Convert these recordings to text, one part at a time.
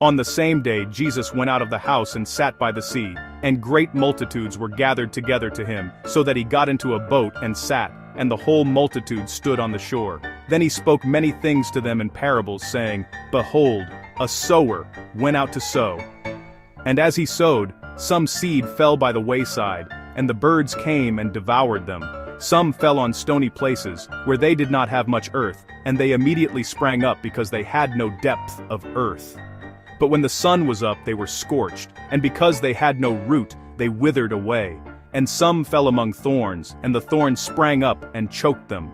On the same day Jesus went out of the house and sat by the sea, and great multitudes were gathered together to him, so that he got into a boat and sat, and the whole multitude stood on the shore. Then he spoke many things to them in parables, saying, Behold, a sower went out to sow. And as he sowed, some seed fell by the wayside, and the birds came and devoured them. Some fell on stony places, where they did not have much earth, and they immediately sprang up because they had no depth of earth. But when the sun was up they were scorched, and because they had no root, they withered away. And some fell among thorns, and the thorns sprang up and choked them.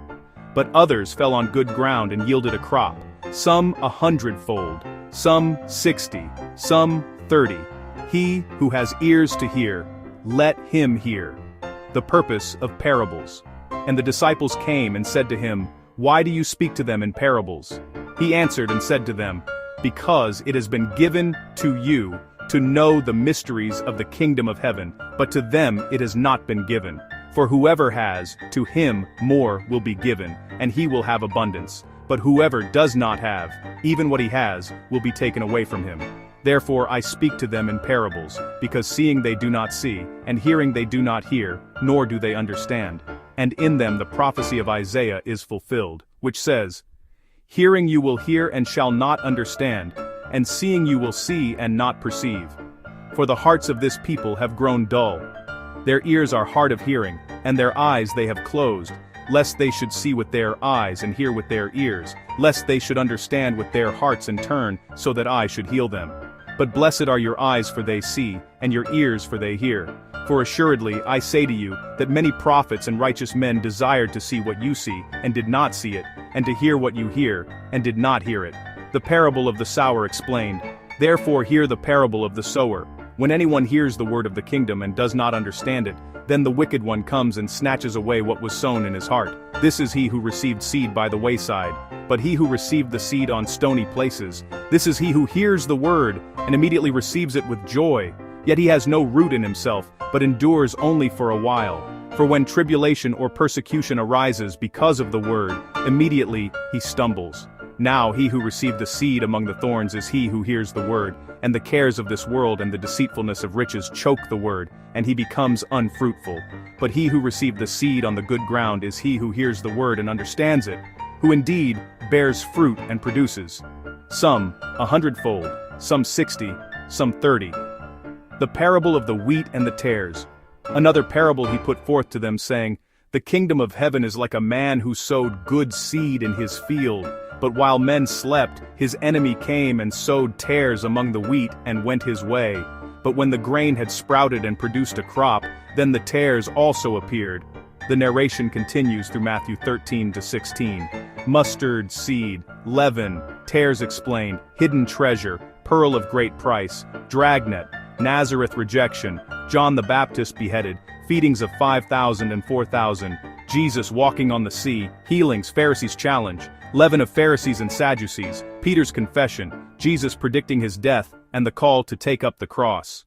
But others fell on good ground and yielded a crop, some 100-fold, some 60, some 30. He who has ears to hear, let him hear. The purpose of parables. And the disciples came and said to him, Why do you speak to them in parables? He answered and said to them, Because it has been given to you to know the mysteries of the kingdom of heaven, but to them it has not been given. For whoever has, to him more will be given, and he will have abundance. But whoever does not have, even what he has, will be taken away from him. Therefore I speak to them in parables, because seeing they do not see, and hearing they do not hear, nor do they understand. And in them the prophecy of Isaiah is fulfilled, which says, Hearing you will hear and shall not understand, and seeing you will see and not perceive. For the hearts of this people have grown dull. Their ears are hard of hearing, and their eyes they have closed, lest they should see with their eyes and hear with their ears, lest they should understand with their hearts and turn, so that I should heal them. But blessed are your eyes, for they see, and your ears, for they hear. For assuredly I say to you, that many prophets and righteous men desired to see what you see, and did not see it, and to hear what you hear, and did not hear it. The parable of the sower explained. Therefore hear the parable of the sower. When anyone hears the word of the kingdom and does not understand it, then the wicked one comes and snatches away what was sown in his heart. This is he who received seed by the wayside. But he who received the seed on stony places, this is he who hears the word, and immediately receives it with joy. Yet he has no root in himself, but endures only for a while. For when tribulation or persecution arises because of the word, immediately he stumbles. Now he who received the seed among the thorns is he who hears the word, and the cares of this world and the deceitfulness of riches choke the word, and he becomes unfruitful. But he who received the seed on the good ground is he who hears the word and understands it, who indeed bears fruit and produces, some 100-fold, some 60, some 30. The parable of the wheat and the tares. Another parable he put forth to them, saying, The kingdom of heaven is like a man who sowed good seed in his field. But while men slept, his enemy came and sowed tares among the wheat and went his way. But when the grain had sprouted and produced a crop, then the tares also appeared. The narration continues through Matthew 13 to 16. Mustard seed, leaven, tares explained, hidden treasure, pearl of great price, dragnet, Nazareth rejection, John the Baptist beheaded, feedings of 5,000 and 4,000, Jesus walking on the sea, healings, Pharisees' challenge, leaven of Pharisees and Sadducees, Peter's confession, Jesus predicting his death, and the call to take up the cross.